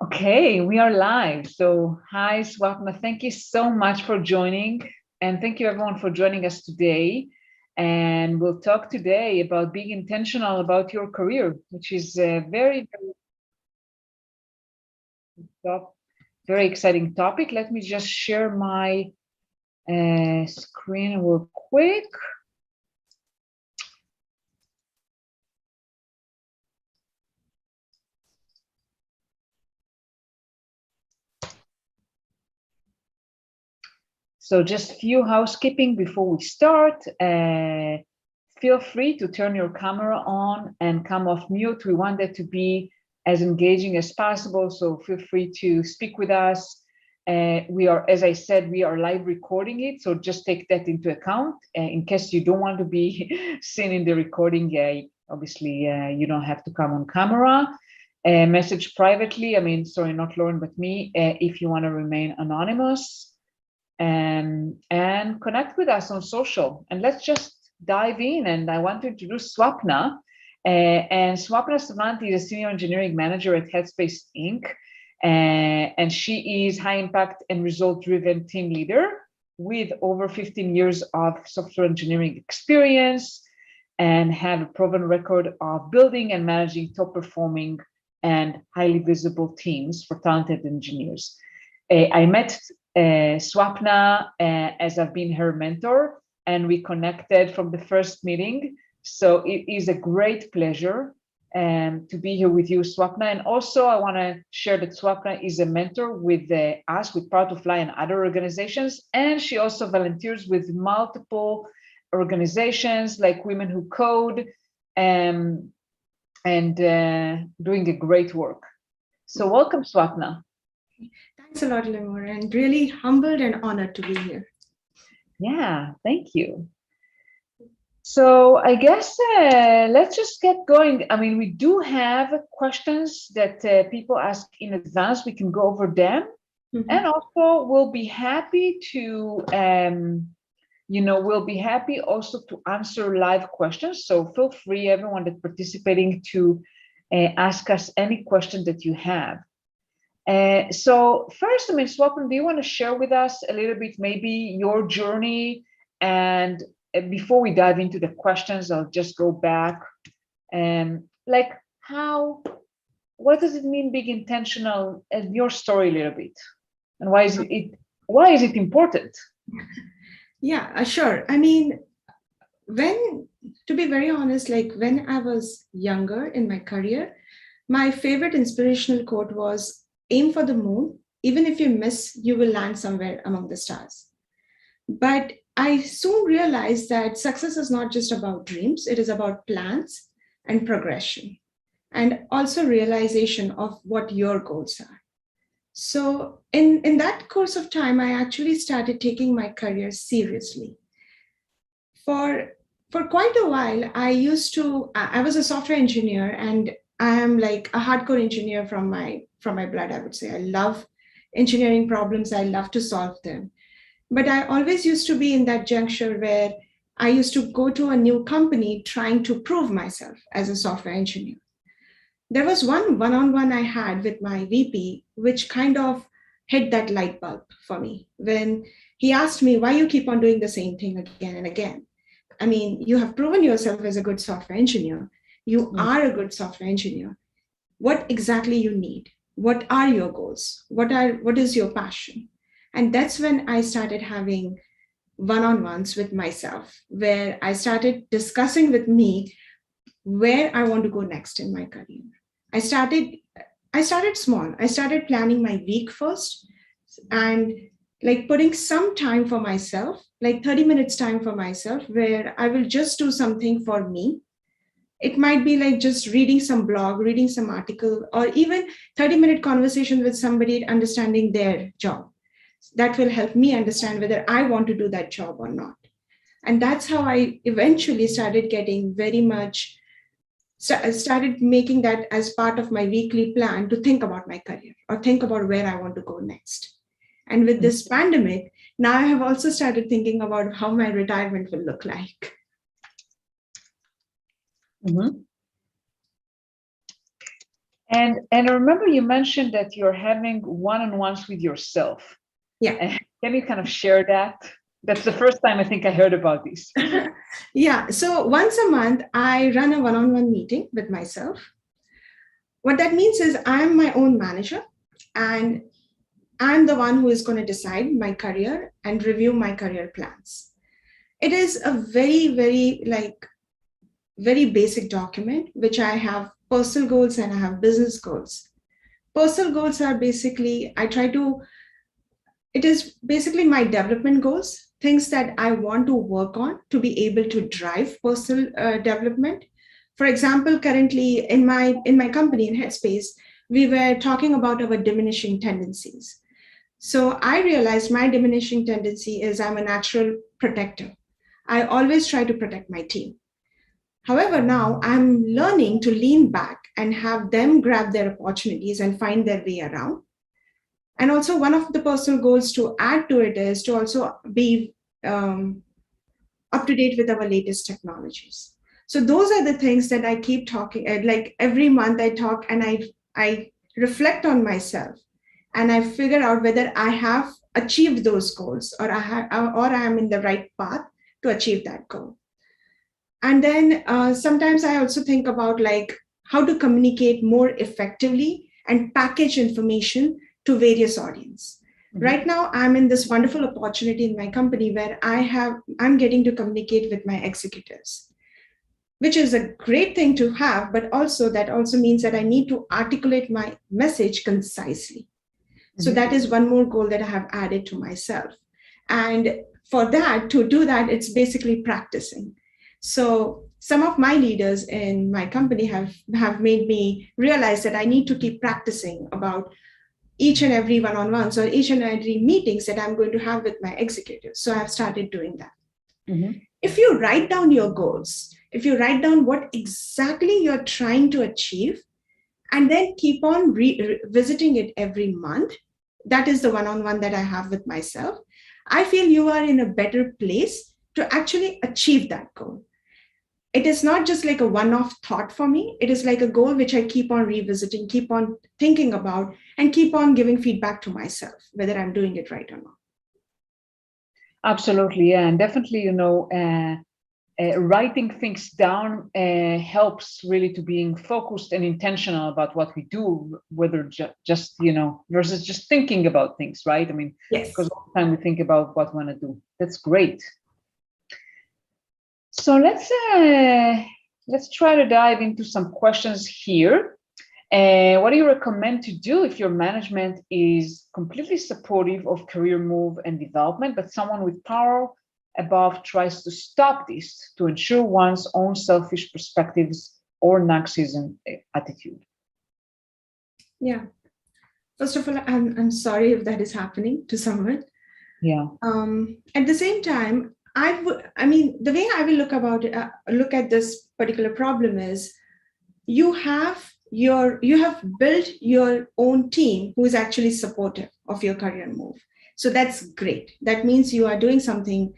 Okay, we are live. So, hi, Swapna. Thank you so much for joining. And thank you, everyone, for joining us today. And we'll talk today about being intentional about your career, which is a very exciting topic. Let me just share my screen real quick. So just few housekeeping before we start. Feel free to turn your camera on and come off mute. We want that to be as engaging as possible, so feel free to speak with us. We are, as I said, we are live recording it, so just take that into account. In case you don't want to be seen in the recording, obviously you don't have to come on camera. Message privately, sorry, not Lauren, but me, if you want to remain anonymous. And connect with us on social. And let's just dive in. And I want to introduce Swapna. And Swapna Savanti is a senior engineering manager at Headspace Inc. And she is high impact and result driven team leader with over 15 years of software engineering experience and have a proven record of building and managing top performing and highly visible teams for talented engineers. I met Swapna as I've been her mentor, and we connected from the first meeting. So it is a great pleasure to be here with you, Swapna. And also I want to share that Swapna is a mentor with us, with Proud to Fly and other organizations. And she also volunteers with multiple organizations like Women Who Code and doing a great work. So welcome, Swapna. Thanks a lot, Lemur, and really humbled and honored to be here. Yeah, thank you. So I guess let's just get going. We do have questions that people ask in advance. We can go over them. Mm-hmm. And also we'll be happy to, we'll be happy also to answer live questions. So feel free, everyone that's participating, to ask us any question that you have. So first, Swapna, do you want to share with us a little bit, maybe your journey? And before we dive into the questions, I'll just go back and what does it mean being intentional, and your story a little bit, and why is it important? Yeah, sure. To be very honest, when I was younger in my career, my favorite inspirational quote was, "Aim for the moon. Even if you miss, you will land somewhere among the stars." But I soon realized that success is not just about dreams. It is about plans and progression, and also realization of what your goals are. So in that course of time, I actually started taking my career seriously. For quite a while, I was a software engineer, and I am like a hardcore engineer from my blood, I would say. I love engineering problems. I love to solve them. But I always used to be in that juncture where I used to go to a new company trying to prove myself as a software engineer. There was one-on-one I had with my VP, which kind of hit that light bulb for me when he asked me, why you keep on doing the same thing again and again? You have proven yourself as a good software engineer. You are a good software engineer. What exactly you need? What are your goals? What is your passion? And that's when I started having one-on-ones with myself, where I started discussing with me where I want to go next in my career. I started small. I started planning my week first and putting some time for myself, 30 minutes time for myself, where I will just do something for me. It might be just reading some blog, reading some article, or even 30-minute conversation with somebody, understanding their job. That will help me understand whether I want to do that job or not. And that's how I eventually started getting started making that as part of my weekly plan to think about my career or think about where I want to go next. And with this pandemic, now I have also started thinking about how my retirement will look like. Mm-hmm. And I remember you mentioned that you're having one-on-ones with yourself. Yeah. Can you kind of share that? That's the first time I think I heard about this. Yeah. So once a month, I run a one-on-one meeting with myself. What that means is I'm my own manager, and I'm the one who is going to decide my career and review my career plans. It is a very basic document, which I have personal goals and I have business goals. Personal goals are basically, it is basically my development goals, things that I want to work on to be able to drive personal development. For example, currently in my company in Headspace, we were talking about our diminishing tendencies. So I realized my diminishing tendency is I'm a natural protector. I always try to protect my team. However, now I'm learning to lean back and have them grab their opportunities and find their way around. And also, one of the personal goals to add to it is to also be up to date with our latest technologies. So those are the things that I keep talking. Like every month, I talk and I reflect on myself, and I figure out whether I have achieved those goals or I am in the right path to achieve that goal. And then sometimes I also think about like how to communicate more effectively and package information to various audience. Mm-hmm. Right now, I'm in this wonderful opportunity in my company where I'm getting to communicate with my executives, which is a great thing to have, but also that also means that I need to articulate my message concisely. Mm-hmm. So that is one more goal that I have added to myself. And for that, to do that, it's basically practicing. So some of my leaders in my company have made me realize that I need to keep practicing about each and every one-on-ones or each and every meetings that I'm going to have with my executives. So I've started doing that. Mm-hmm. If you write down your goals, if you write down what exactly you're trying to achieve, and then keep on revisiting it every month, that is the one-on-one that I have with myself, I feel you are in a better place to actually achieve that goal. It is not just like a one-off thought for me. It is like a goal which I keep on revisiting, keep on thinking about, and keep on giving feedback to myself, whether I'm doing it right or not. Absolutely, yeah. And definitely, writing things down helps really to being focused and intentional about what we do, whether just, versus just thinking about things, right? I mean, yes. Because all the time we think about what we want to do. That's great. So let's try to dive into some questions here. What do you recommend to do if your management is completely supportive of career move and development, but someone with power above tries to stop this to ensure one's own selfish perspectives or narcissism attitude? Yeah. First of all, I'm sorry if that is happening to someone. Yeah. At the same time, the way I will look at this particular problem is you have built your own team who is actually supportive of your career move. So that's great. That means you are doing something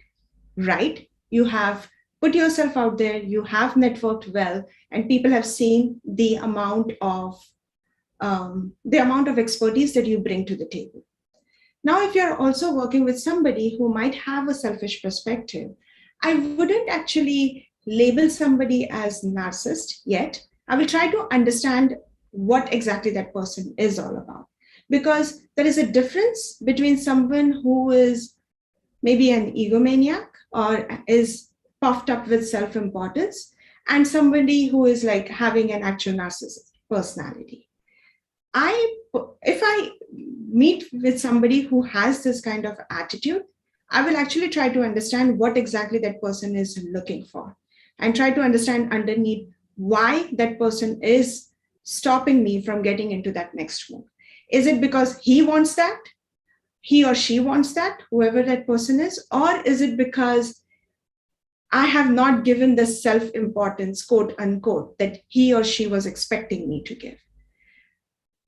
right. You have put yourself out there, you have networked well, and people have seen the amount of expertise that you bring to the table. Now, if you're also working with somebody who might have a selfish perspective, I wouldn't actually label somebody as narcissist yet. I will try to understand what exactly that person is all about. Because there is a difference between someone who is maybe an egomaniac or is puffed up with self-importance and somebody who is like having an actual narcissist personality. If I meet with somebody who has this kind of attitude, I will actually try to understand what exactly that person is looking for and try to understand underneath why that person is stopping me from getting into that next move. Is it because he wants that? He or she wants that, whoever that person is? Or is it because I have not given the self-importance, quote unquote, that he or she was expecting me to give?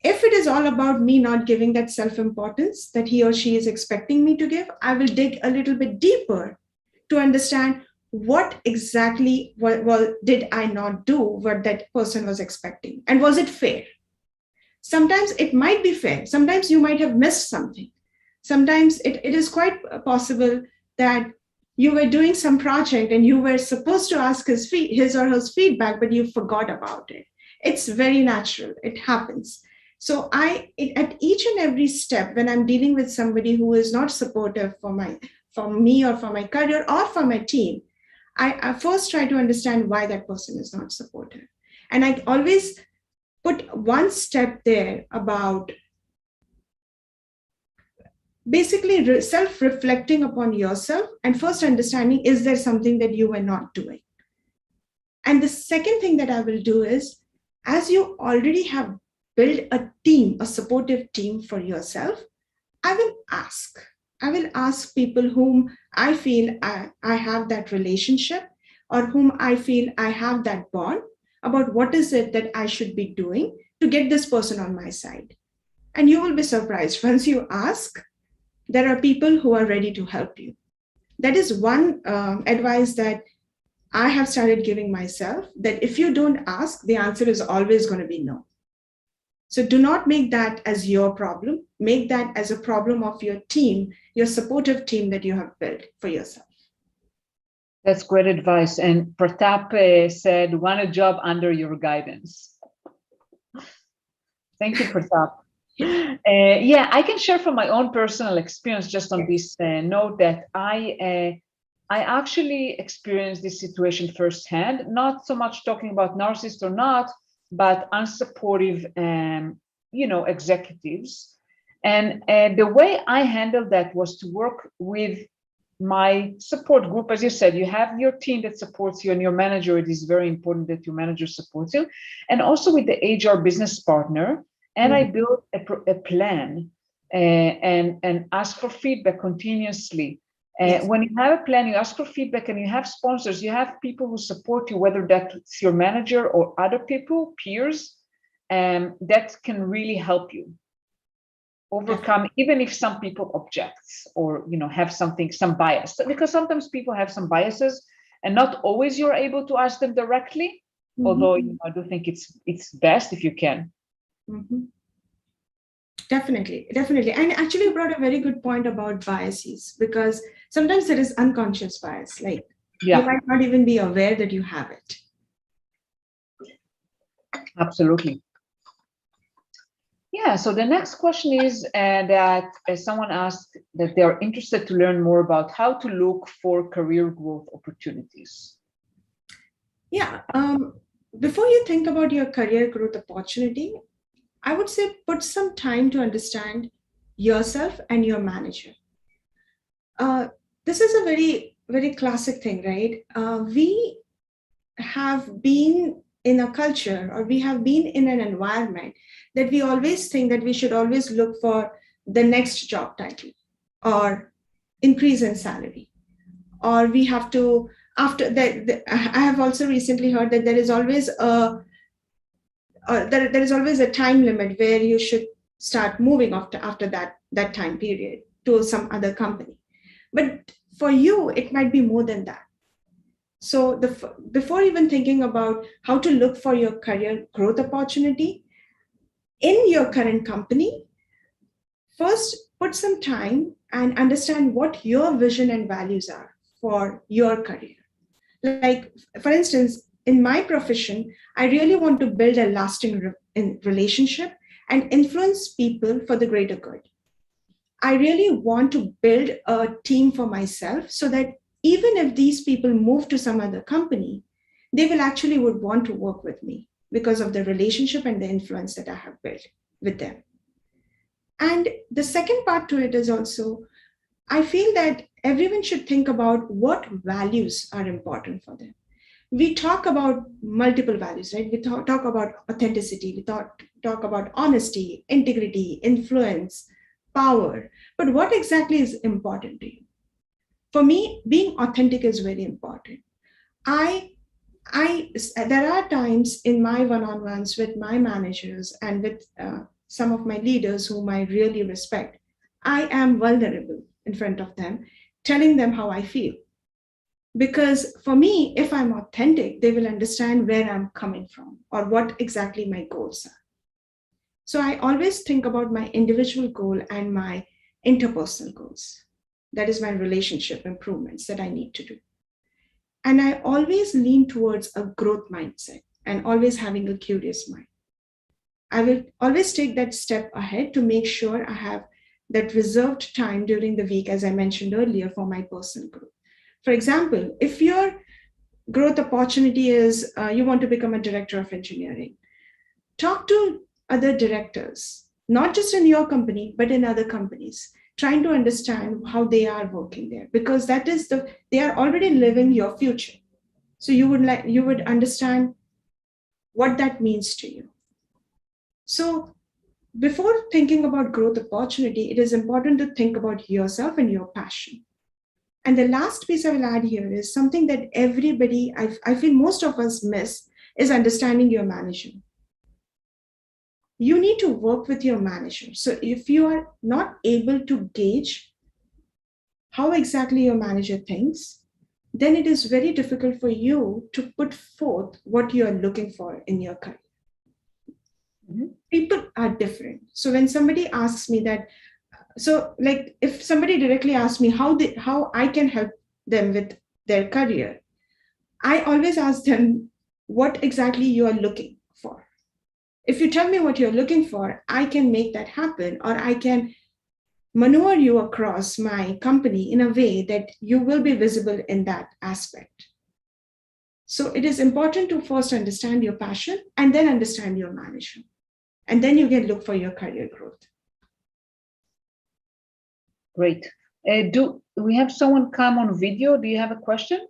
If it is all about me not giving that self-importance that he or she is expecting me to give, I will dig a little bit deeper to understand what exactly did I not do what that person was expecting, and was it fair? Sometimes it might be fair. Sometimes you might have missed something. Sometimes it is quite possible that you were doing some project and you were supposed to ask his or her feedback, but you forgot about it. It's very natural. It happens. So at each and every step, when I'm dealing with somebody who is not supportive for me or for my career or for my team, I first try to understand why that person is not supportive. And I always put one step there about basically self-reflecting upon yourself and first understanding, is there something that you were not doing? And the second thing that I will do is, as you already have built a team, a supportive team for yourself, I will ask people whom I feel I have that relationship or whom I feel I have that bond about what is it that I should be doing to get this person on my side. And you will be surprised. Once you ask, there are people who are ready to help you. That is one advice that I have started giving myself, that if you don't ask, the answer is always going to be no. So do not make that as your problem. Make that as a problem of your team, your supportive team that you have built for yourself. That's great advice. And Pratap said, want a job under your guidance. Thank you, Pratap. Yeah, I can share from my own personal experience just on this note that I actually experienced this situation firsthand, not so much talking about narcissist or not, but unsupportive, executives. And the way I handled that was to work with my support group. As you said, you have your team that supports you and your manager. It is very important that your manager supports you. And also with the HR business partner. And I built a plan and ask for feedback continuously. Yes. When you have a plan, you ask for feedback and you have sponsors, you have people who support you, whether that's your manager or other people, peers, that can really help you overcome, even if some people objects or have some bias, because sometimes people have some biases and not always you're able to ask them directly, although I do think it's best if you can. Mm-hmm. Definitely. And actually you brought a very good point about biases, because sometimes there is unconscious bias, like you might not even be aware that you have it. Absolutely. Yeah, so the next question is that someone asked that they are interested to learn more about how to look for career growth opportunities. Yeah, before you think about your career growth opportunity, I would say put some time to understand yourself and your manager. This is a very, very classic thing, right? We have been in a culture, or we have been in an environment that we always think that we should always look for the next job title or increase in salary, or we have to, after that, I have also recently heard that there is always a time limit where you should start moving after that time period to some other company. But for you, it might be more than that. So before even thinking about how to look for your career growth opportunity in your current company, first put some time and understand what your vision and values are for your career. Like, for instance, in my profession, I really want to build a lasting relationship and influence people for the greater good. I really want to build a team for myself so that even if these people move to some other company, they will actually would want to work with me because of the relationship and the influence that I have built with them. And the second part to it is also, I feel that everyone should think about what values are important for them. We talk about multiple values, right? We talk about authenticity, we talk about honesty, integrity, influence, power. But what exactly is important to you? For me, being authentic is very important. There are times in my one-on-ones with my managers and with some of my leaders whom I really respect, I am vulnerable in front of them, telling them how I feel. Because for me, if I'm authentic, they will understand where I'm coming from or what exactly my goals are. So I always think about my individual goal and my interpersonal goals. That is my relationship improvements that I need to do. And I always lean towards a growth mindset and always having a curious mind. I will always take that step ahead to make sure I have that reserved time during the week, as I mentioned earlier, for my personal growth. For example, if your growth opportunity is you want to become a director of engineering, talk to other directors, not just in your company, but in other companies, trying to understand how they are working there, because they are already living your future. So you would understand what that means to you. So before thinking about growth opportunity, it is important to think about yourself and your passion. And the last piece I will add here is something that everybody, I feel most of us miss, is understanding your manager. You need to work with your manager. So if you are not able to gauge how exactly your manager thinks, then it is very difficult for you to put forth what you are looking for in your career. Mm-hmm. People are different. So when somebody asks me that, so like if somebody directly asks me how I can help them with their career, I always ask them what exactly you are looking for. If you tell me what you're looking for, I can make that happen, or I can maneuver you across my company in a way that you will be visible in that aspect. So it is important to first understand your passion and then understand your manager. And then you can look for your career growth. Great. Do we have someone come on video? Do you have a question?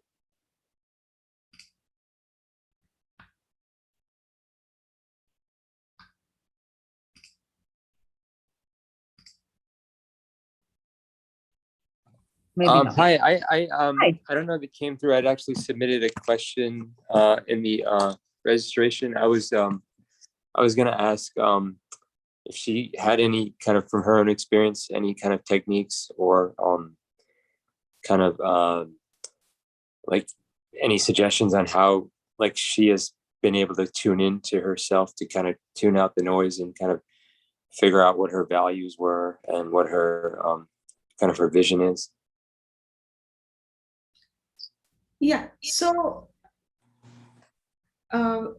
Maybe not. Hi, I don't know if it came through. I'd actually submitted a question in the registration. I was going to ask if she had any kind of, from her own experience, any kind of techniques or kind of like any suggestions on how like she has been able to tune into herself, to kind of tune out the noise and kind of figure out what her values were and what her kind of her vision is. Yeah. So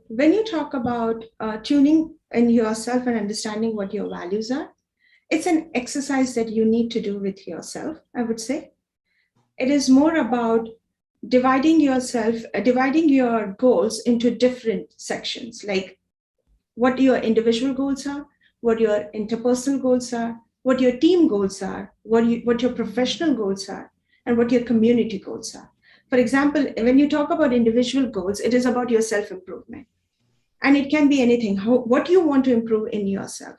when you talk about tuning in yourself and understanding what your values are, it's an exercise that you need to do with yourself, I would say. It is more about dividing your goals into different sections, like what your individual goals are, what your interpersonal goals are, what your team goals are, what your professional goals are, and what your community goals are. For example, when you talk about individual goals, it is about your self-improvement. And it can be anything, what you want to improve in yourself.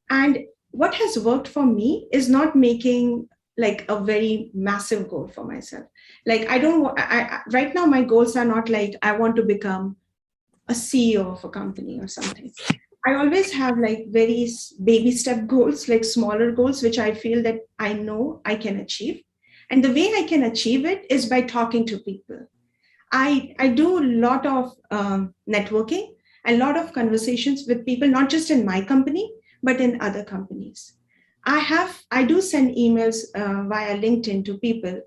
And what has worked for me is not making like a very massive goal for myself. Like right now, my goals are not like I want to become a CEO of a company or something. I always have like very baby step goals, like smaller goals, which I feel that I know I can achieve. And the way I can achieve it is by talking to people. I do a lot of networking, a lot of conversations with people, not just in my company, but in other companies. I do send emails via LinkedIn to people,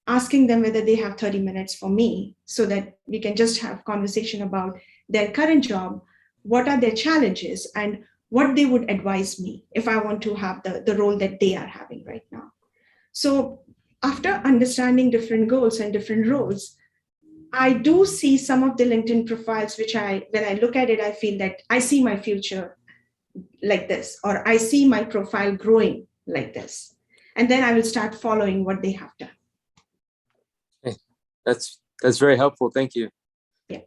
asking them whether they have 30 minutes for me so that we can just have conversation about their current job, what are their challenges, and what they would advise me if I want to have the role that they are having right now. So after understanding different goals and different roles, I do see some of the LinkedIn profiles, which when I look at it, I feel that I see my future like this, or I see my profile growing like this. And then I will start following what they have done. Okay. That's very helpful. Thank you. Yeah.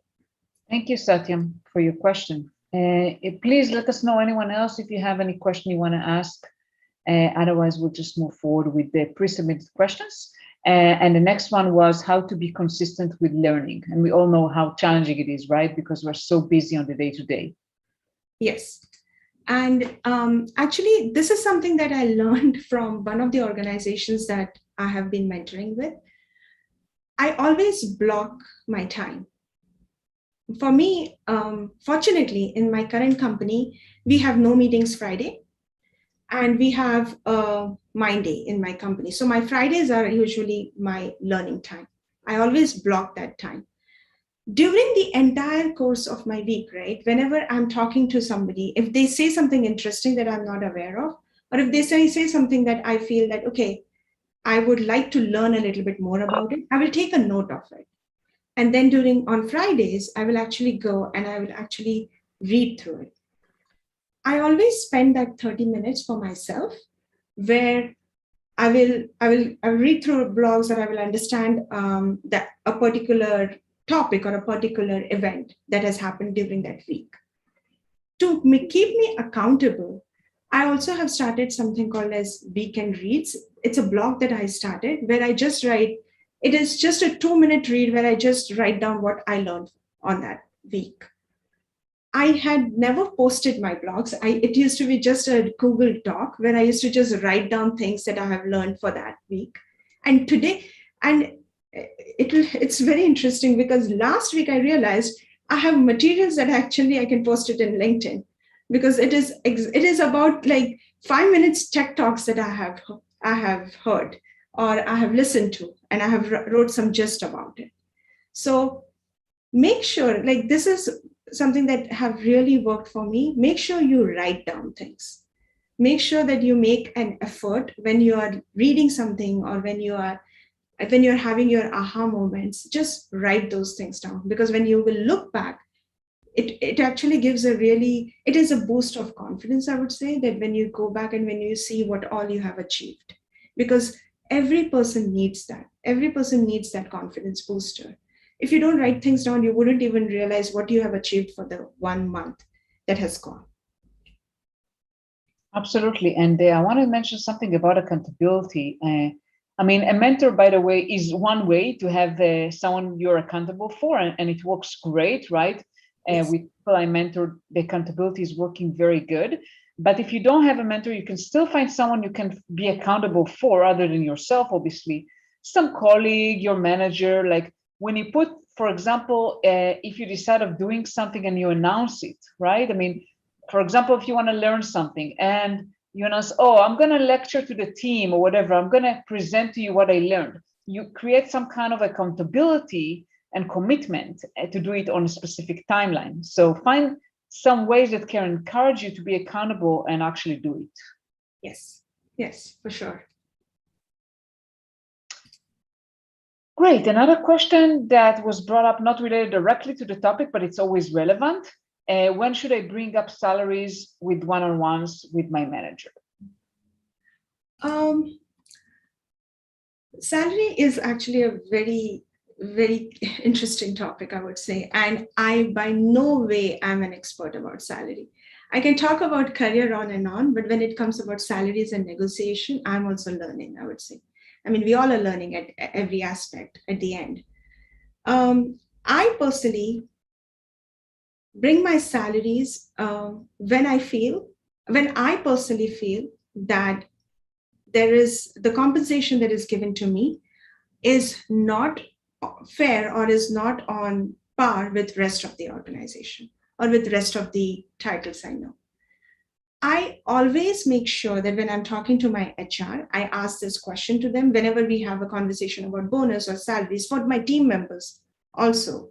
Thank you, Satyam, for your question. Please let us know, anyone else, if you have any question you want to ask. Otherwise, we'll just move forward with the pre-submitted questions. And the next one was how to be consistent with learning. And we all know how challenging it is, right? Because we're so busy on the day-to-day. Yes. And actually, this is something that I learned from one of the organizations that I have been mentoring with. I always block my time. for me, fortunately, in my current company, we have no meetings Friday, and we have a mind day in my company. So my Fridays are usually my learning time. I always block that time. During the entire course of my week, right, whenever I'm talking to somebody, if they say something interesting that I'm not aware of, or if they say something that I feel that, okay, I would like to learn a little bit more about it, I will take a note of it. And then on Fridays, I will actually go and I will actually read through it. I always spend that 30 minutes for myself where I will read through blogs, that I will understand that a particular topic or a particular event that has happened during that week. To keep me accountable, I also have started something called as Weekend Reads. It's a blog that I started where I just write. It is just a 2-minute read where I just write down what I learned on that week. I had never posted my blogs. It used to be just a Google Doc where I used to just write down things that I have learned for that week. And today, and it's very interesting because last week I realized I have materials that actually I can post it in LinkedIn, because it is about like 5 minutes tech talks that I have heard or I have listened to, and I have wrote some gist about it. So make sure, like, this is something that have really worked for me. Make sure you write down things. Make sure that you make an effort when you are reading something or when you're having your aha moments. Just write those things down, because when you will look back, it actually gives it is a boost of confidence, I would say, that when you go back and when you see what all you have achieved, because every person needs that confidence booster. If you don't write things down, you wouldn't even realize what you have achieved for the 1 month that has gone. Absolutely. And I want to mention something about accountability. I mean, a mentor, by the way, is one way to have someone you're accountable for, and it works great, right? Yes. With people I mentor, the accountability is working very good. But if you don't have a mentor, you can still find someone you can be accountable for other than yourself, obviously. Some colleague, your manager, like when you put, for example, if you decide of doing something and you announce it, right? I mean, for example, if you want to learn something and you announce, oh, I'm going to lecture to the team or whatever, I'm going to present to you what I learned. You create some kind of accountability and commitment to do it on a specific timeline. So find some ways that can encourage you to be accountable and actually do it. Yes, for sure. Great. Another question that was brought up, not related directly to the topic, but it's always relevant. When should I bring up salaries with one-on-ones with my manager? Salary is actually a very, very interesting topic, I would say. And I, by no way, am an expert about salary. I can talk about career on and on, but when it comes about salaries and negotiation, I'm also learning, I would say. I mean, we all are learning at every aspect at the end. I personally bring my salaries when I personally feel that the compensation that is given to me is not fair or is not on par with rest of the organization or with rest of the titles I know. I always make sure that when I'm talking to my HR, I ask this question to them whenever we have a conversation about bonus or salaries for my team members also.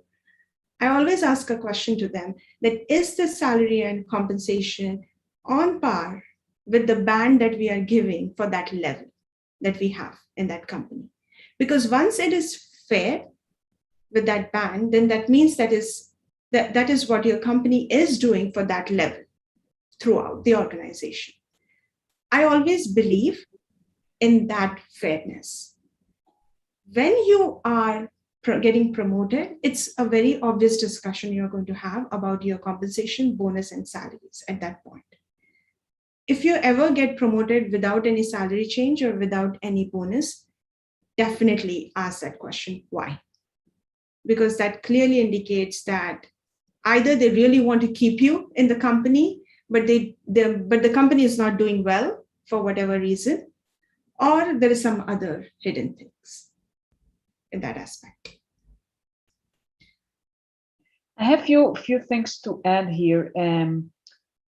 I always ask a question to them that is the salary and compensation on par with the band that we are giving for that level that we have in that company? Because once it is fair with that band, then that means that is what your company is doing for that level throughout the organization. I always believe in that fairness. When you are getting promoted, it's a very obvious discussion you're going to have about your compensation, bonus, and salaries at that point. If you ever get promoted without any salary change or without any bonus, definitely ask that question, why? Because that clearly indicates that either they really want to keep you in the company, but the company is not doing well for whatever reason, or there is some other hidden things in that aspect. I have few things to add here.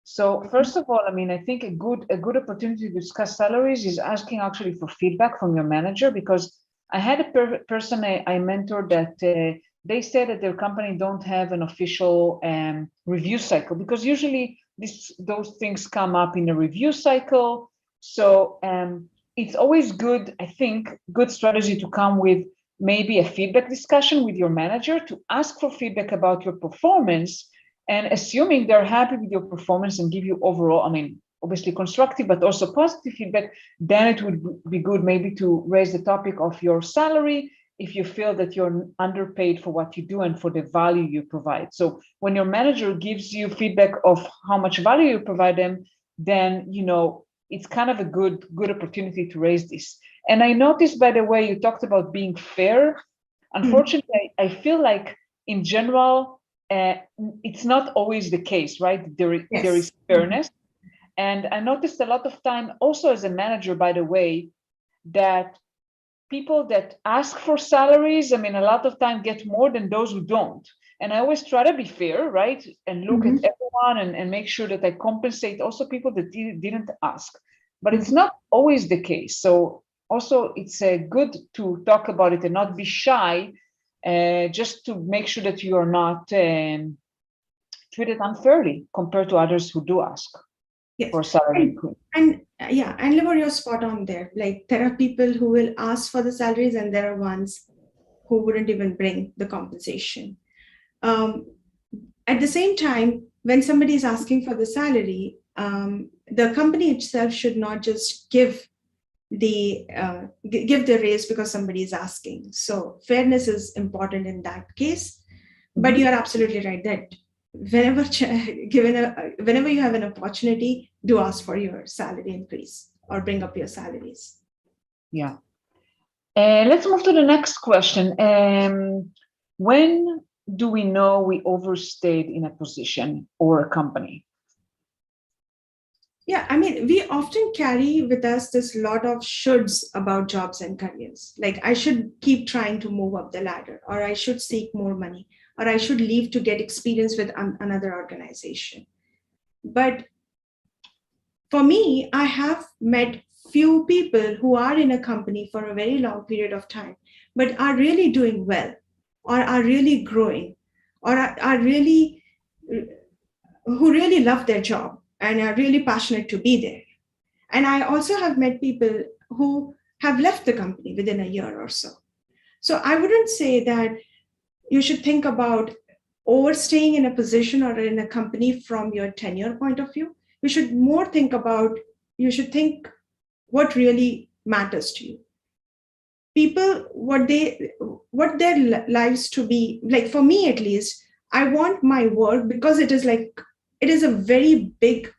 So first of all, I mean, I think a good opportunity to discuss salaries is asking actually for feedback from your manager, because I had a person I mentored that they said that their company don't have an official review cycle, because usually those things come up in a review cycle. So it's always good, I think, good strategy to come with maybe a feedback discussion with your manager to ask for feedback about your performance, and assuming they're happy with your performance and give you overall, I mean, obviously constructive, but also positive feedback, then it would be good maybe to raise the topic of your salary if you feel that you're underpaid for what you do and for the value you provide. So when your manager gives you feedback of how much value you provide them, then, it's kind of a good opportunity to raise this. And I noticed, by the way, you talked about being fair. Unfortunately, I feel like in general, it's not always the case, right? There is fairness. And I noticed a lot of time also as a manager, by the way, that people that ask for salaries, I mean, a lot of time get more than those who don't. And I always try to be fair, right? And look at everyone and make sure that I compensate also people that didn't ask. But it's not always the case. So also it's good to talk about it and not be shy, just to make sure that you are not treated unfairly compared to others who do ask for salary increase. And Liver, you're spot on there. Like, there are people who will ask for the salaries, and there are ones who wouldn't even bring the compensation. At the same time, when somebody is asking for the salary, the company itself should not just give the raise because somebody is asking. So fairness is important in that case. But you are absolutely right that whenever you have an opportunity, do ask for your salary increase or bring up your salaries. Yeah. Let's move to the next question. When do we know we overstayed in a position or a company? Yeah, I mean, we often carry with us this lot of shoulds about jobs and careers. Like, I should keep trying to move up the ladder, or I should seek more money, or I should leave to get experience with another organization. But for me, I have met few people who are in a company for a very long period of time, but are really doing well, or are really growing, or are really, who really love their job and are really passionate to be there. And I also have met people who have left the company within a year or so. So I wouldn't say that you should think about overstaying in a position or in a company from your tenure point of view. You should think what really matters to you. People, what their lives to be like. For me, at least, I want my work, because it is a very big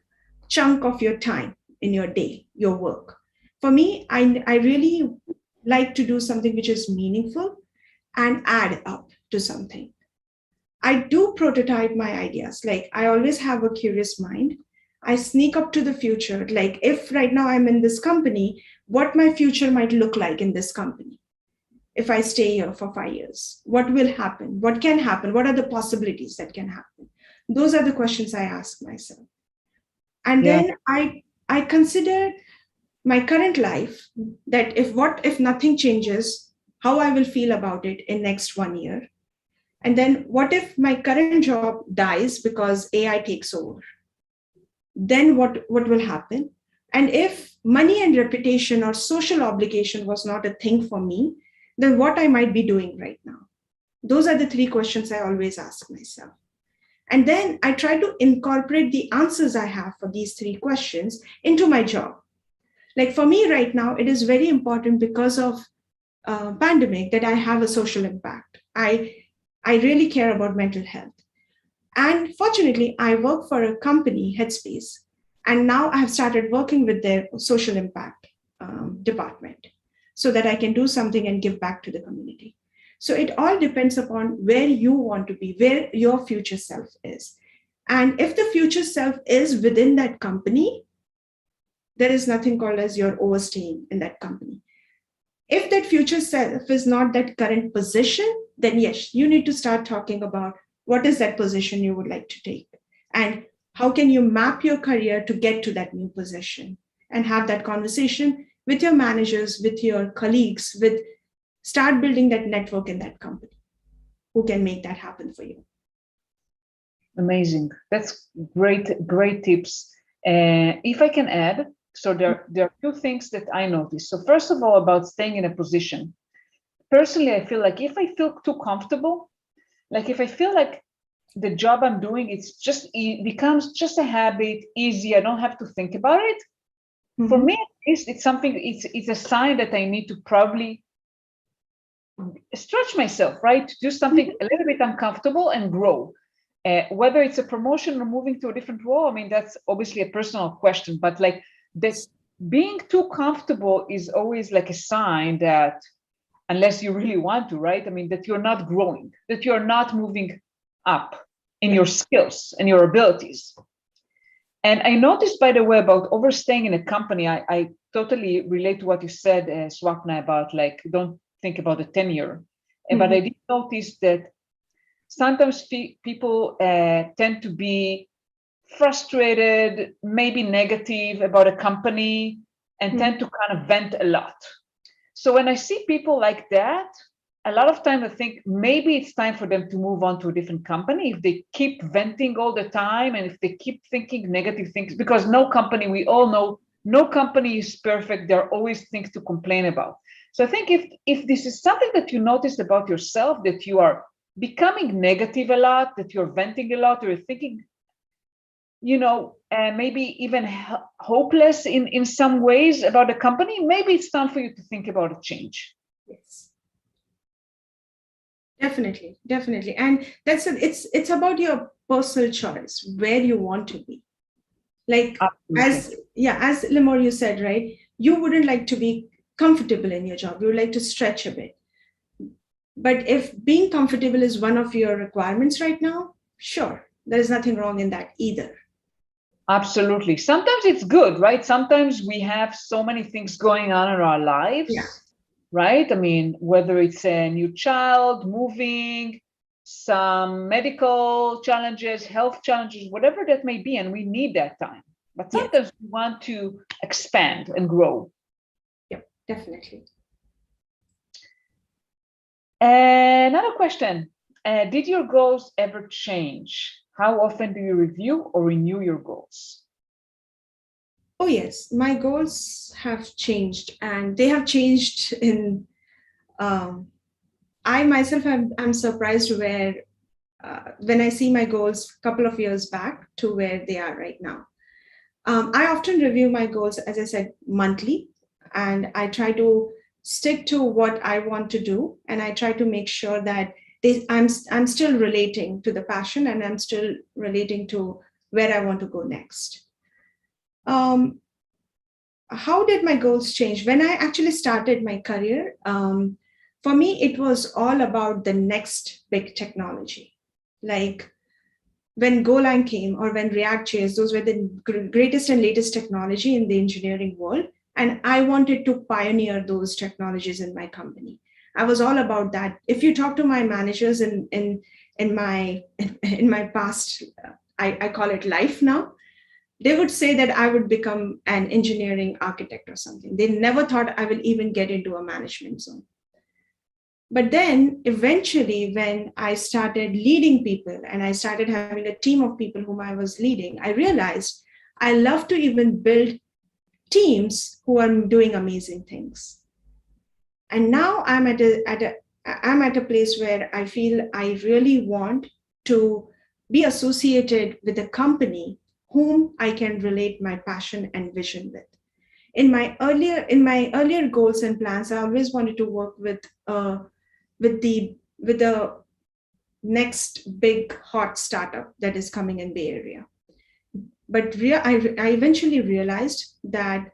chunk of your time in your day, your work. For me, I really like to do something which is meaningful and add up to something. I do prototype my ideas. Like, I always have a curious mind. I sneak up to the future. Like, if right now I'm in this company, what my future might look like in this company. If I stay here for 5 years, what will happen? What can happen? What are the possibilities that can happen? Those are the questions I ask myself. And then I consider my current life, that if nothing changes, how I will feel about it in next 1 year. And then what if my current job dies because AI takes over? Then what will happen? And if money and reputation or social obligation was not a thing for me, then what I might be doing right now? Those are the 3 questions I always ask myself. And then I try to incorporate the answers I have for these 3 questions into my job. Like, for me right now, it is very important because of pandemic that I have a social impact. I really care about mental health. And fortunately, I work for a company, Headspace, and now I have started working with their social impact department so that I can do something and give back to the community. So it all depends upon where you want to be, where your future self is. And if the future self is within that company, there is nothing called as you're overstaying in that company. If that future self is not that current position, then yes, you need to start talking about What is that position you would like to take? And how can you map your career to get to that new position? And have that conversation with your managers, with your colleagues, start building that network in that company who can make that happen for you. Amazing. That's great tips. If I can add, so there are two things that I noticed. So first of all, about staying in a position. Personally, I feel like if I feel too comfortable, like if I feel like the job I'm doing, it becomes just a habit, easy. I don't have to think about it. Mm-hmm. For me, it's something. It's a sign that I need to probably stretch myself, right? To do something a little bit uncomfortable and grow. Whether it's a promotion or moving to a different role, I mean, that's obviously a personal question, but like this being too comfortable is always like a sign that unless you really want to, right? I mean, that you're not growing, that you're not moving up in your skills and your abilities. And I noticed, by the way, about overstaying in a company, I totally relate to what you said, Swapna, about like, don't think about the tenure. Mm-hmm. But I did notice that sometimes people tend to be frustrated, maybe negative about a company, and tend to kind of vent a lot. So when I see people like that, a lot of time I think maybe it's time for them to move on to a different company if they keep venting all the time and if they keep thinking negative things, because no company, we all know, no company is perfect. There are always things to complain about. So I think if this is something that you noticed about yourself, that you are becoming negative a lot, that you're venting a lot, or you're thinking, maybe even hopeless in some ways about the company, maybe it's time for you to think about a change. Yes. Definitely. And it's about your personal choice, where you want to be. Like, absolutely. as Limor, you said, right? You wouldn't like to be comfortable in your job. You would like to stretch a bit. But if being comfortable is one of your requirements right now, sure, there is nothing wrong in that either. Absolutely. Sometimes it's good, right? Sometimes we have so many things going on in our lives, right? I mean, whether it's a new child, moving, some medical challenges, health challenges, whatever that may be, and we need that time. But sometimes we want to expand and grow. Yeah, definitely. Another question. Did your goals ever change? How often do you review or renew your goals? Oh, yes. My goals have changed, and they have changed in, I myself I'm surprised where, when I see my goals a couple of years back to where they are right now. I often review my goals, as I said, monthly, and I try to stick to what I want to do, and I try to make sure that I'm still relating to the passion, and I'm still relating to where I want to go next. How did my goals change? When I actually started my career, for me, it was all about the next big technology. Like when Golang came or when React.js, those were the greatest and latest technology in the engineering world. And I wanted to pioneer those technologies in my company. I was all about that. If you talk to my managers in my past, I call it life now, they would say that I would become an engineering architect or something. They never thought I will even get into a management zone. But then eventually, when I started leading people and I started having a team of people whom I was leading, I realized I love to even build teams who are doing amazing things. And now I'm at a place where I feel I really want to be associated with a company whom I can relate my passion and vision with. In my earlier goals and plans, I always wanted to work with the next big hot startup that is coming in Bay Area. But I eventually realized that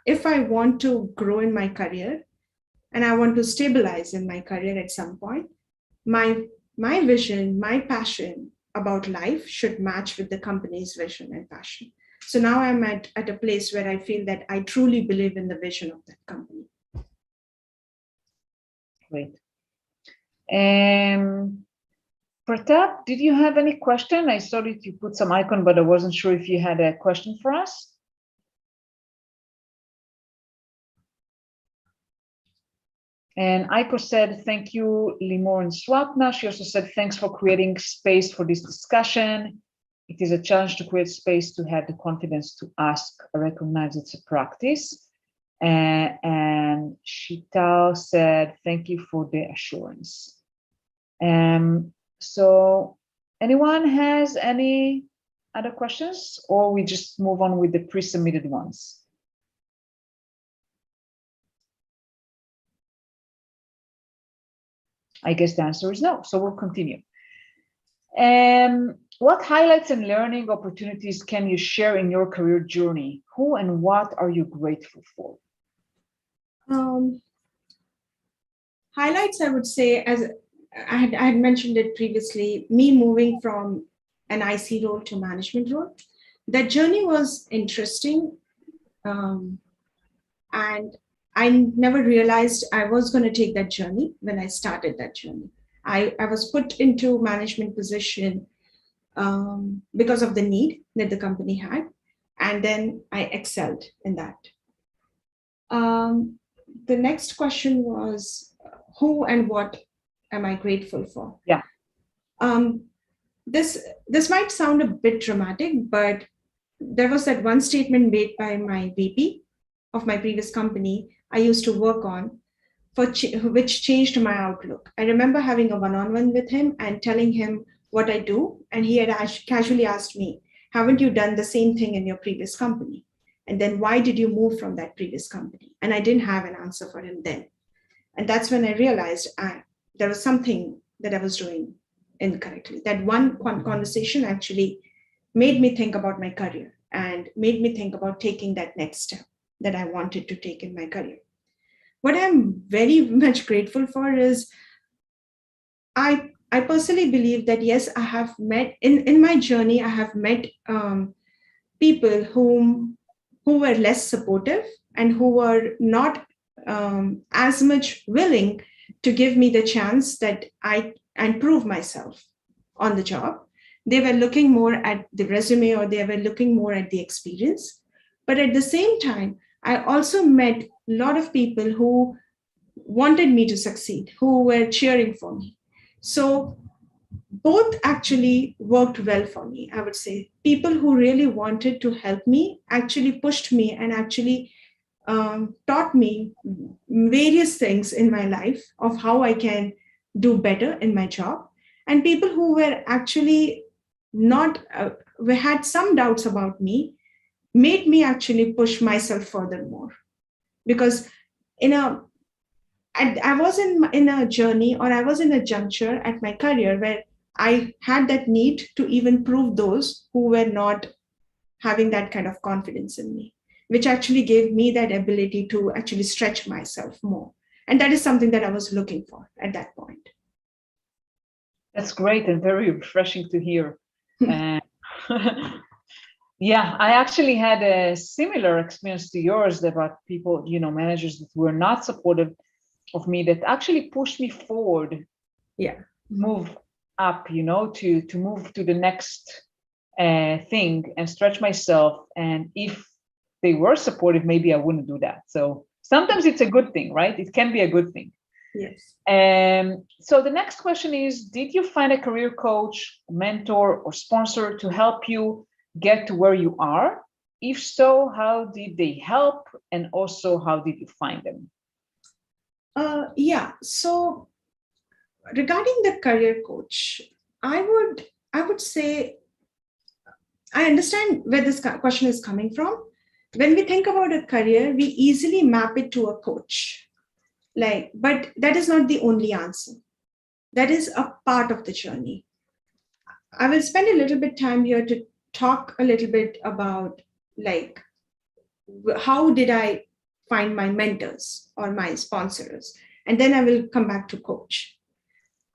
if I want to grow in my career and I want to stabilize in my career at some point, my vision, my passion about life should match with the company's vision and passion. So now I'm at a place where I feel that I truly believe in the vision of that company. Great. Pratap, did you have any question? I saw that you put some icon, but I wasn't sure if you had a question for us. And Aiko said, thank you, Limor and Swapna. She also said, thanks for creating space for this discussion. It is a challenge to create space to have the confidence to ask, recognize it's a practice. And Shital said, thank you for the assurance. So anyone has any other questions, or we just move on with the pre-submitted ones? I guess the answer is no, so we'll continue. What highlights and learning opportunities can you share in your career journey? Who and what are you grateful for? Highlights, I would say, as I had mentioned it previously, me moving from an IC role to management role. That journey was interesting. And I never realized I was going to take that journey when I started that journey. I was put into management position because of the need that the company had. And then I excelled in that. The next question was, who and what am I grateful for? Yeah. This might sound a bit dramatic, but there was that one statement made by my VP of my previous company I used to work on, which changed my outlook. I remember having a one-on-one with him and telling him what I do, and he had casually asked me, haven't you done the same thing in your previous company? And then why did you move from that previous company? And I didn't have an answer for him then. And that's when I realized there was something that I was doing incorrectly. That one conversation actually made me think about my career and made me think about taking that next step that I wanted to take in my career. What I'm very much grateful for is I personally believe that, yes, I have met, in my journey, I have met people who were less supportive and who were not as much willing to give me the chance that and prove myself on the job. They were looking more at the resume, or they were looking more at the experience. But at the same time, I also met a lot of people who wanted me to succeed, who were cheering for me. So both actually worked well for me, I would say. People who really wanted to help me actually pushed me and actually taught me various things in my life of how I can do better in my job. And people who were actually not, had some doubts about me, made me actually push myself furthermore. Because I was in a journey, or I was in a juncture at my career where I had that need to even prove those who were not having that kind of confidence in me, which actually gave me that ability to actually stretch myself more. And that is something that I was looking for at that point. That's great and very refreshing to hear. Yeah, I actually had a similar experience to yours about people, managers that were not supportive of me, that actually pushed me forward. Yeah. Move up, to move to the next thing and stretch myself. And if they were supportive, maybe I wouldn't do that. So sometimes it's a good thing, right? It can be a good thing. Yes. So the next question is, did you find a career coach, mentor, or sponsor to help you get to where you are? If so, how did they help? And also, how did you find them? Yeah. So regarding the career coach, I would say, I understand where this question is coming from. When we think about a career, we easily map it to a coach. But that is not the only answer. That is a part of the journey. I will spend a little bit time here to talk a little bit about how did I find my mentors or my sponsors, and then I will come back to coach.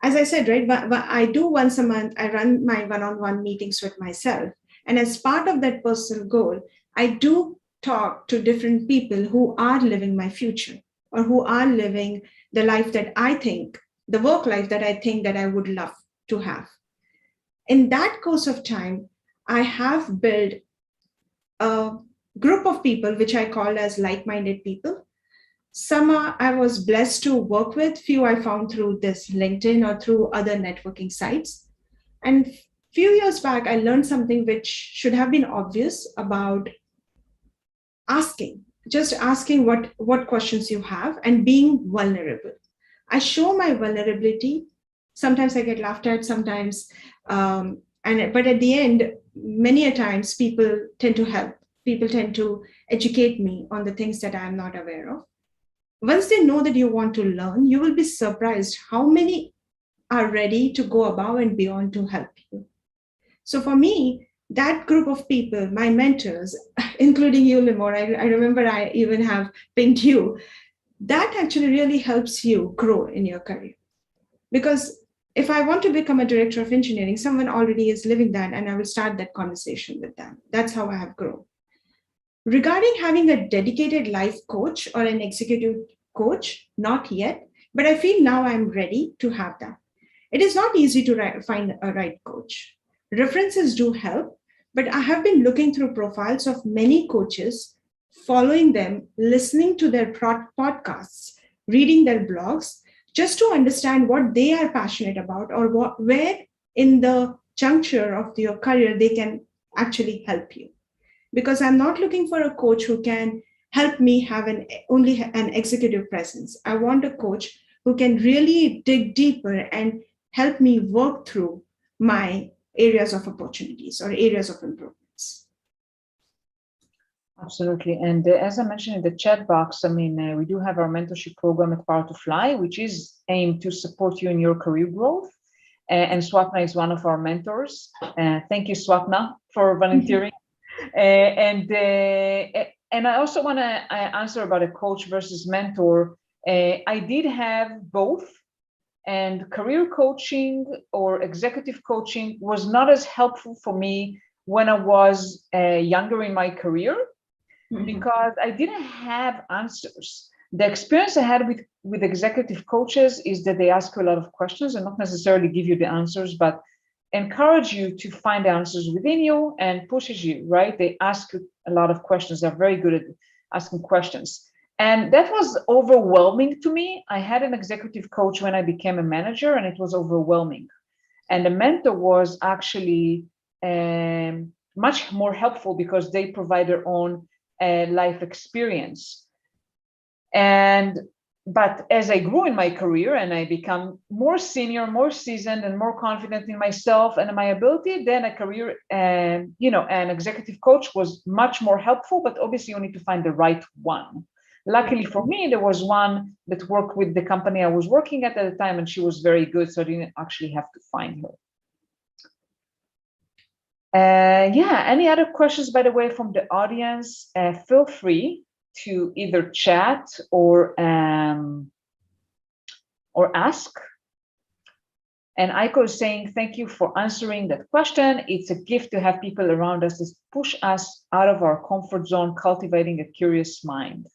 As I said, right, I do once a month, I run my one-on-one meetings with myself. And as part of that personal goal, I do talk to different people who are living my future, or who are living the life that I think, the work life that I think that I would love to have. In that course of time, I have built a group of people, which I call as like-minded people. Some I was blessed to work with, few I found through this LinkedIn or through other networking sites. And few years back, I learned something which should have been obvious about just asking what questions you have and being vulnerable. I show my vulnerability. Sometimes I get laughed at, sometimes, but at the end, many a times people tend to help. People tend to educate me on the things that I am not aware of. Once they know that you want to learn, you will be surprised how many are ready to go above and beyond to help you. So for me, that group of people, my mentors, including you, Limor, I remember I even have pinged you, that actually really helps you grow in your career. Because if I want to become a director of engineering, someone already is living that, and I will start that conversation with them. That's how I have grown. Regarding having a dedicated life coach or an executive coach, not yet, but I feel now I'm ready to have that. It is not easy to find a right coach. References do help, but I have been looking through profiles of many coaches, following them, listening to their podcasts, reading their blogs, just to understand what they are passionate about or where in the juncture of your career they can actually help you. Because I'm not looking for a coach who can help me have only an executive presence. I want a coach who can really dig deeper and help me work through my areas of opportunities or areas of improvements. Absolutely. And as I mentioned in the chat box, I mean, we do have our mentorship program at Power to Fly, which is aimed to support you in your career growth. And Swapna is one of our mentors. Thank you, Swapna, for volunteering. And I also want to answer about a coach versus mentor. I did have both, and career coaching or executive coaching was not as helpful for me when I was younger in my career, because I didn't have answers. The experience I had with executive coaches is that they ask you a lot of questions and not necessarily give you the answers, but encourage you to find the answers within you and pushes you, right? They ask you a lot of questions. They're very good at asking questions. And that was overwhelming to me. I had an executive coach when I became a manager, and it was overwhelming. And the mentor was actually much more helpful because they provide their own life experience. But as I grew in my career and I become more senior, more seasoned, and more confident in myself and my ability, then a career and an executive coach was much more helpful. But obviously, you need to find the right one. Luckily for me, there was one that worked with the company I was working at the time, and she was very good, so I didn't actually have to find her. Any other questions, by the way, from the audience? Feel free to either chat or ask. And Aiko is saying, thank you for answering that question. It's a gift to have people around us that push us out of our comfort zone, cultivating a curious mind.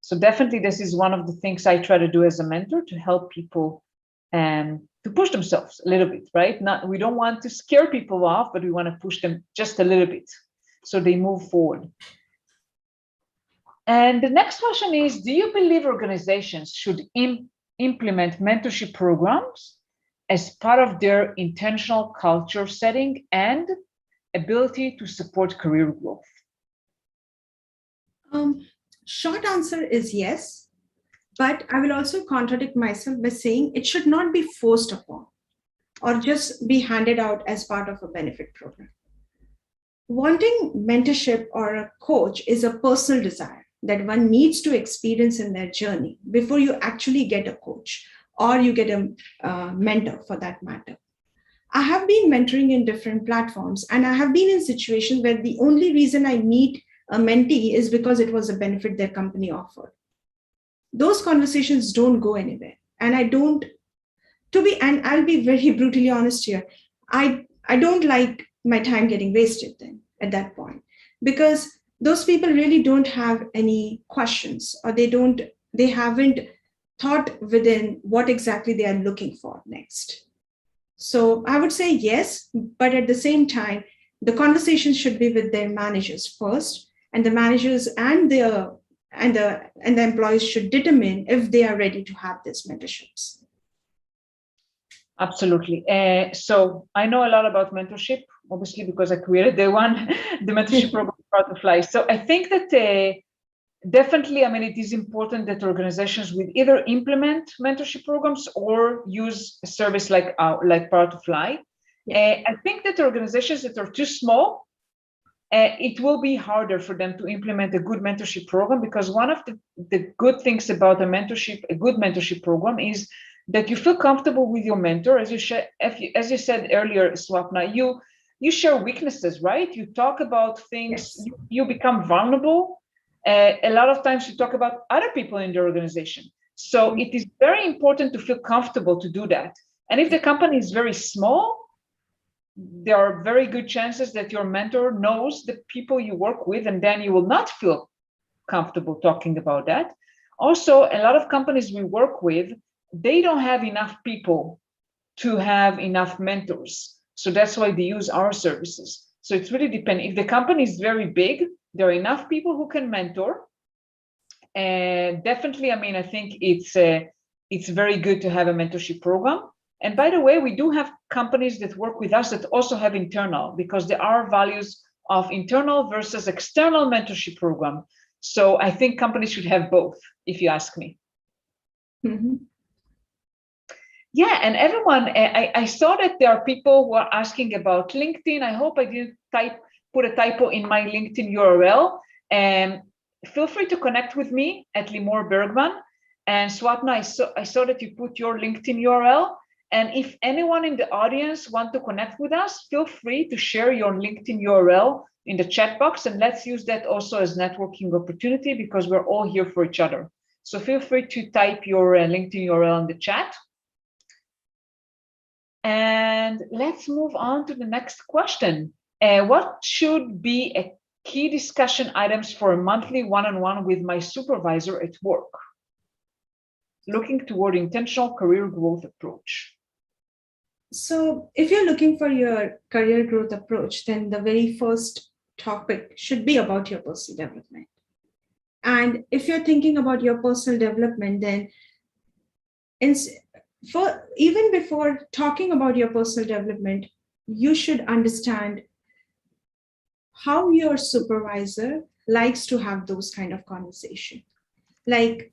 So definitely this is one of the things I try to do as a mentor, to help people to push themselves a little bit, right? We don't want to scare people off, but we want to push them just a little bit so they move forward. And the next question is, do you believe organizations should implement mentorship programs as part of their intentional culture setting and ability to support career growth? Short answer is yes, but I will also contradict myself by saying it should not be forced upon or just be handed out as part of a benefit program. Wanting mentorship or a coach is a personal desire that one needs to experience in their journey before you actually get a coach or you get a mentor for that matter. I have been mentoring in different platforms, and I have been in situations where the only reason I meet a mentee is because it was a benefit their company offered. Those conversations don't go anywhere. And and I'll be very brutally honest here, I don't like my time getting wasted then at that point, because those people really don't have any questions, or they haven't thought within what exactly they are looking for next. So I would say yes, but at the same time, the conversation should be with their managers first, and the managers and the employees should determine if they are ready to have these mentorships. Absolutely. So I know a lot about mentorship, obviously, because I created the mentorship program, Butterfly. So I think that definitely, I mean, it is important that organizations will either implement mentorship programs or use a service like Butterfly. Yeah. I think that organizations that are too small, it will be harder for them to implement a good mentorship program, because one of the good things about a good mentorship program is that you feel comfortable with your mentor. As you said earlier, Swapna, you share weaknesses, right? You talk about things, yes. You become vulnerable. A lot of times you talk about other people in the organization. So it is very important to feel comfortable to do that. And if the company is very small, there are very good chances that your mentor knows the people you work with, and then you will not feel comfortable talking about that. Also, a lot of companies we work with, they don't have enough people to have enough mentors. So that's why they use our services. So it's really depends. If the company is very big, there are enough people who can mentor. Definitely, I mean, I think it's very good to have a mentorship program. And by the way, we do have companies that work with us that also have internal, because there are values of internal versus external mentorship program. So I think companies should have both, if you ask me. Mm-hmm. Yeah, and everyone, I saw that there are people who are asking about LinkedIn. I hope I didn't put a typo in my LinkedIn URL. And feel free to connect with me at Limor Bergman. And Swapna, I saw that you put your LinkedIn URL. And if anyone in the audience want to connect with us, feel free to share your LinkedIn URL in the chat box. And let's use that also as networking opportunity, because we're all here for each other. So feel free to type your LinkedIn URL in the chat. And let's move on to the next question. What should be a key discussion items for a monthly one-on-one with my supervisor at work? Looking toward intentional career growth approach. So if you're looking for your career growth approach, then the very first topic should be about your personal development. And if you're thinking about your personal development, then even before talking about your personal development, you should understand how your supervisor likes to have those kind of conversation. Like,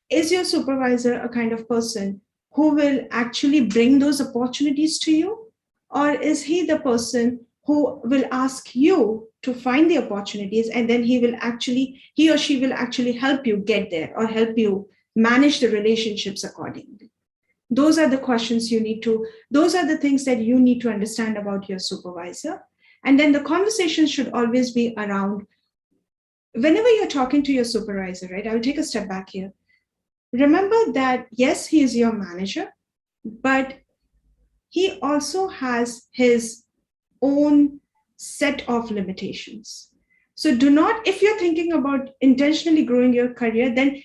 is your supervisor a kind of person who will actually bring those opportunities to you? Or is he the person who will ask you to find the opportunities, and then he or she will actually help you get there or help you manage the relationships accordingly? Those are the questions those are the things that you need to understand about your supervisor. And then the conversation should always be around, whenever you're talking to your supervisor, right? I'll take a step back here. Remember that, yes, he is your manager, but he also has his own set of limitations. So if you're thinking about intentionally growing your career, then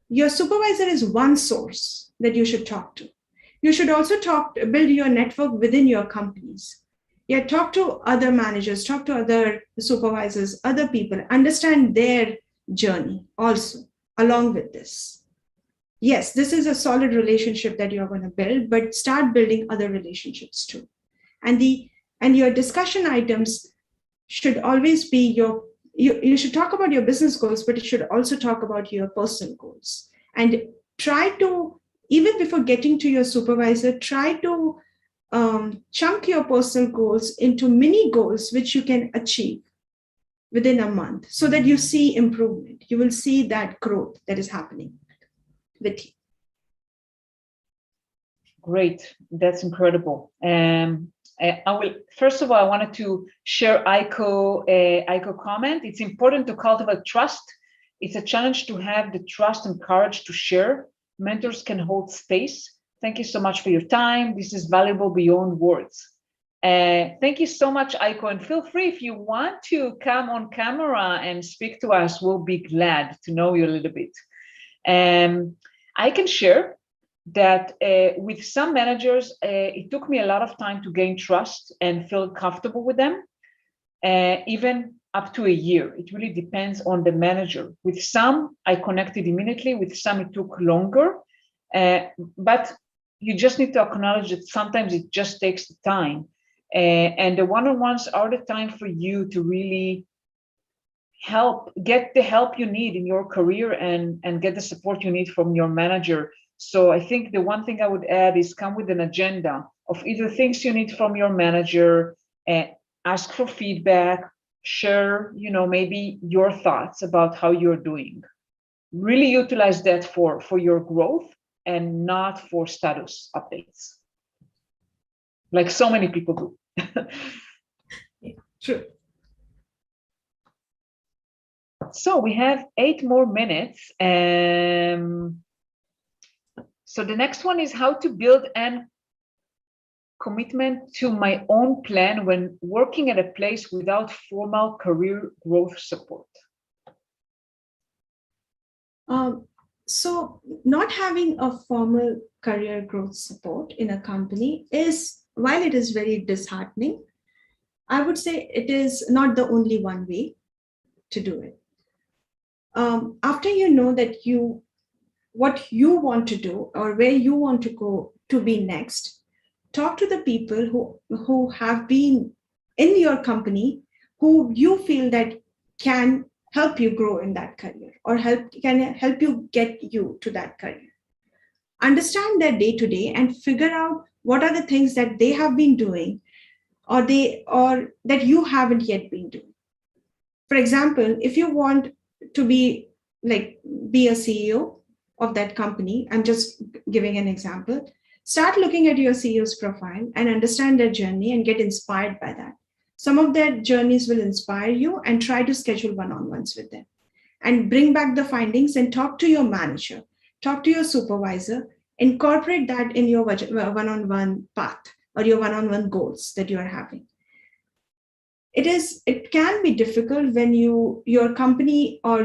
your supervisor is one source that you should talk to. You should also build your network within your companies. Yeah, talk to other managers, talk to other supervisors, other people, understand their journey also along with this. Yes, this is a solid relationship that you're going to build, but start building other relationships too. And your discussion items should always be you should talk about your business goals, but you should also talk about your personal goals. And try to, even before getting to your supervisor, try to chunk your personal goals into mini goals, which you can achieve within a month, so that you see improvement. You will see that growth that is happening with you. Great, that's incredible. First of all, I wanted to share Aiko comment. It's important to cultivate trust. It's a challenge to have the trust and courage to share. Mentors can hold space. Thank you so much for your time. This is valuable beyond words. Thank you so much, Aiko. And feel free, if you want to come on camera and speak to us, we'll be glad to know you a little bit. I can share that with some managers, it took me a lot of time to gain trust and feel comfortable with them, even up to a year. It really depends on the manager. With some, I connected immediately. With some, it took longer. But you just need to acknowledge that sometimes it just takes the time. And the one-on-ones are the time for you to really get the help you need in your career and get the support you need from your manager. So I think the one thing I would add is come with an agenda of either things you need from your manager, ask for feedback, share, maybe your thoughts about how you're doing. Really utilize that for your growth and not for status updates, like so many people do. Yeah, true. So we have 8 more minutes. So the next one is how to build an commitment to my own plan when working at a place without formal career growth support. So not having a formal career growth support in a company is, while it is very disheartening, I would say it is not the only one way to do it. After you know that what you want to do or where you want to go to be next, talk to the people who have been in your company, who you feel that can help you grow in that career or can help you get you to that career. Understand their day-to-day and figure out what are the things that they have been doing or that you haven't yet been doing. For example, if you want to be a CEO of that company, I'm just giving an example, start looking at your CEO's profile and understand their journey and get inspired by that. Some of their journeys will inspire you, and try to schedule one-on-ones with them and bring back the findings and talk to your manager, talk to your supervisor, incorporate that in your one-on-one path or your one-on-one goals that you are having. It can be difficult when your company or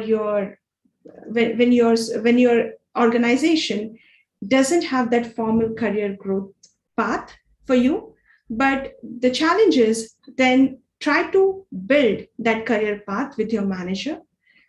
when your organization doesn't have that formal career growth path for you. But the challenge is then try to build that career path with your manager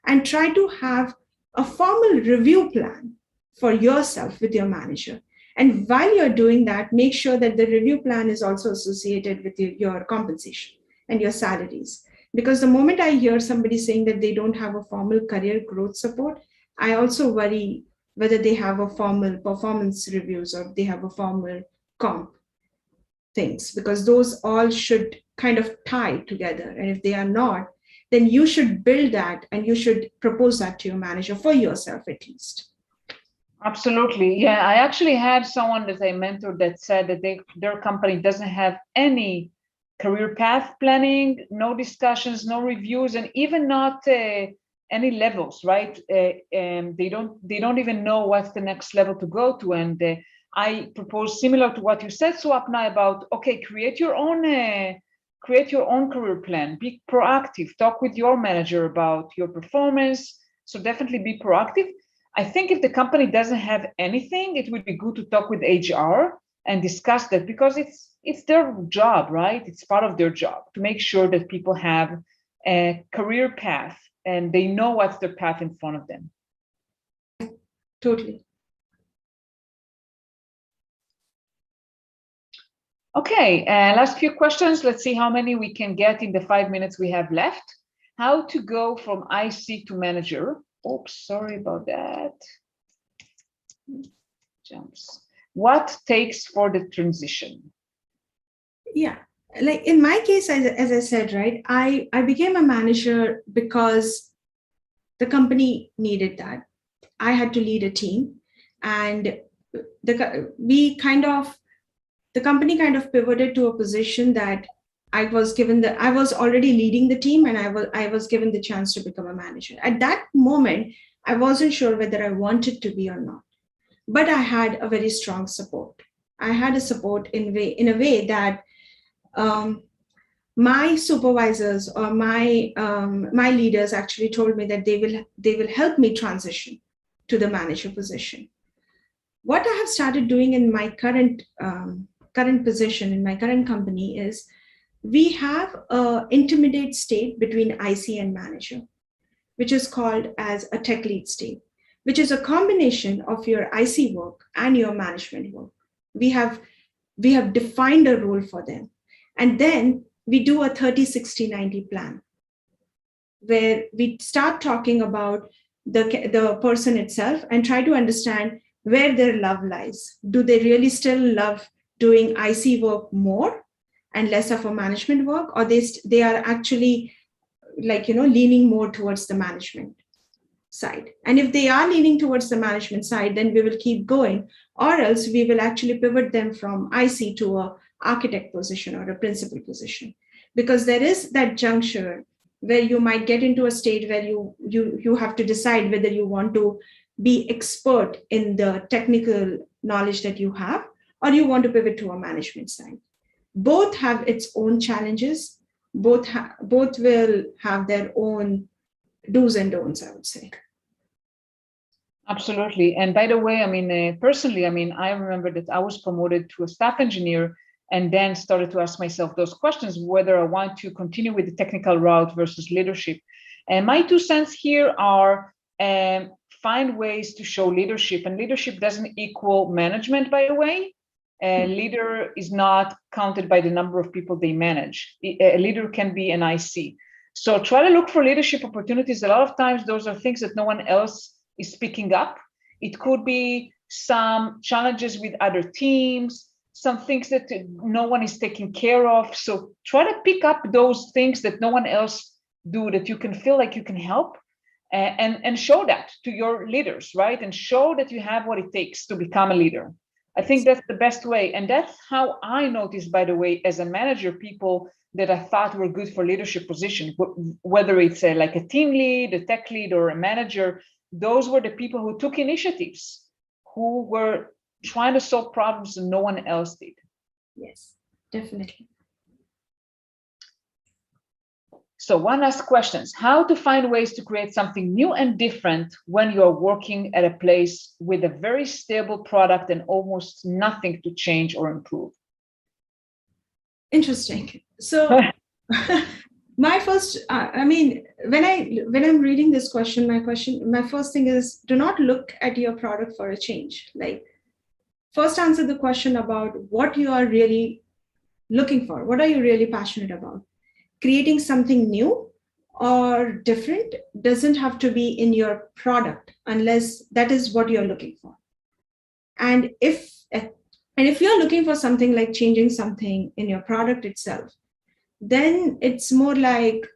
and try to have a formal review plan for yourself with your manager. And while you're doing that, make sure that the review plan is also associated with your compensation and your salaries. Because the moment I hear somebody saying that they don't have a formal career growth support, I also worry whether they have a formal performance reviews or they have a formal comp things, because those all should kind of tie together. And if they are not, then you should build that and you should propose that to your manager for yourself at least. Absolutely. Yeah, I actually had someone that I mentored that said that their company doesn't have any career path planning, no discussions, no reviews, and even not any levels, right? They don't even know what's the next level to go to. And I propose similar to what you said, Swapna, about create your own career plan. Be proactive. Talk with your manager about your performance. So definitely be proactive. I think if the company doesn't have anything, it would be good to talk with HR and discuss that, because it's their job, right? It's part of their job to make sure that people have a career path and they know what's their path in front of them. Totally. Okay, last few questions. Let's see how many we can get in the 5 minutes we have left. How to go from IC to manager. Oops, sorry about that. Jumps. What takes for the transition? Yeah, like in my case, as I said, right, I became a manager because the company needed that. I had to lead a team, and the company kind of pivoted to a position that I was already leading the team, and I was given the chance to become a manager. At that moment, I wasn't sure whether I wanted to be or not, but I had a very strong support. I had a support in a way that my supervisors or my leaders actually told me that they will help me transition to the manager position. What I have started doing in my current position in my current company is we have an intermediate state between IC and manager, which is called as a tech lead state, which is a combination of your IC work and your management work. We have defined a role for them. And then we do a 30-60-90 plan, where we start talking about the person itself and try to understand where their love lies. Do they really still love doing IC work more and less of a management work, or they are actually leaning more towards the management side? And if they are leaning towards the management side, then we will keep going, or else we will actually pivot them from IC to a architect position or a principal position, because there is that juncture where you might get into a state where you have to decide whether you want to be expert in the technical knowledge that you have, or you want to pivot to a management side. Both have its own challenges. Both will have their own do's and don'ts, I would say. Absolutely. And by the way, I mean, personally, I mean, I remember that I was promoted to a staff engineer and then started to ask myself those questions, whether I want to continue with the technical route versus leadership. And my 2 cents here are find ways to show leadership. And leadership doesn't equal management, by the way. A leader is not counted by the number of people they manage. A leader can be an IC. So try to look for leadership opportunities. A lot of times, those are things that no one else is picking up. It could be some challenges with other teams, some things that no one is taking care of. So try to pick up those things that no one else do, that you can feel like you can help, and show that to your leaders, right? And show that you have what it takes to become a leader. I think that's the best way. And that's how I noticed, by the way, as a manager, people that I thought were good for leadership position, whether it's like a team lead, a tech lead, or a manager. Those were the people who took initiatives, who were trying to solve problems that no one else did. Yes, definitely. So one last question: how to find ways to create something new and different when you're working at a place with a very stable product and almost nothing to change or improve? Interesting. So my first, I mean, when I'm reading this question, my first thing is, do not look at your product for a change. Like, first answer the question about what you are really looking for. What are you really passionate about? Creating something new or different doesn't have to be in your product unless that is what you're looking for. And if you're looking for something like changing something in your product itself, then it's more like,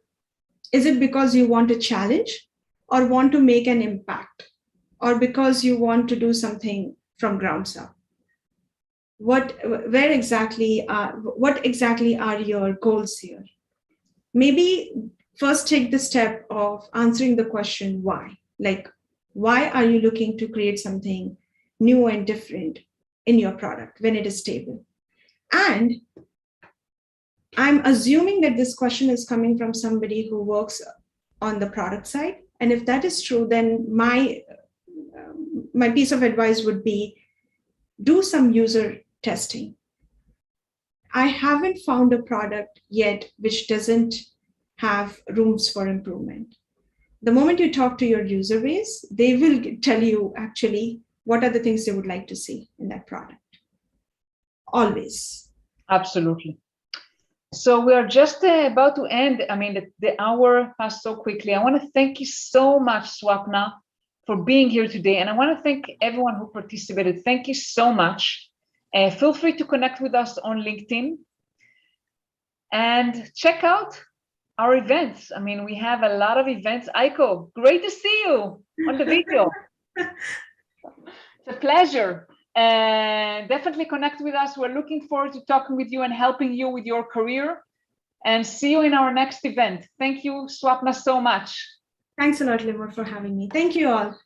is it because you want a challenge or want to make an impact, or because you want to do something from ground up? What exactly are your goals here? Maybe first take the step of answering the question why. Like, why are you looking to create something new and different in your product when it is stable? And I'm assuming that this question is coming from somebody who works on the product side. And if that is true, then my piece of advice would be, do some user testing. I haven't found a product yet which doesn't have rooms for improvement. The moment you talk to your user base, they will tell you actually what are the things they would like to see in that product. Always. Absolutely. So we are just about to end. I mean, the hour passed so quickly. I want to thank you so much, Swapna, for being here today. And I want to thank everyone who participated. Thank you so much. Feel free to connect with us on LinkedIn and check out our events. I mean, we have a lot of events. Aiko, great to see you on the video. It's a pleasure. And definitely connect with us. We're looking forward to talking with you and helping you with your career. And see you in our next event. Thank you, Swapna, so much. Thanks a lot, Limor, for having me. Thank you all.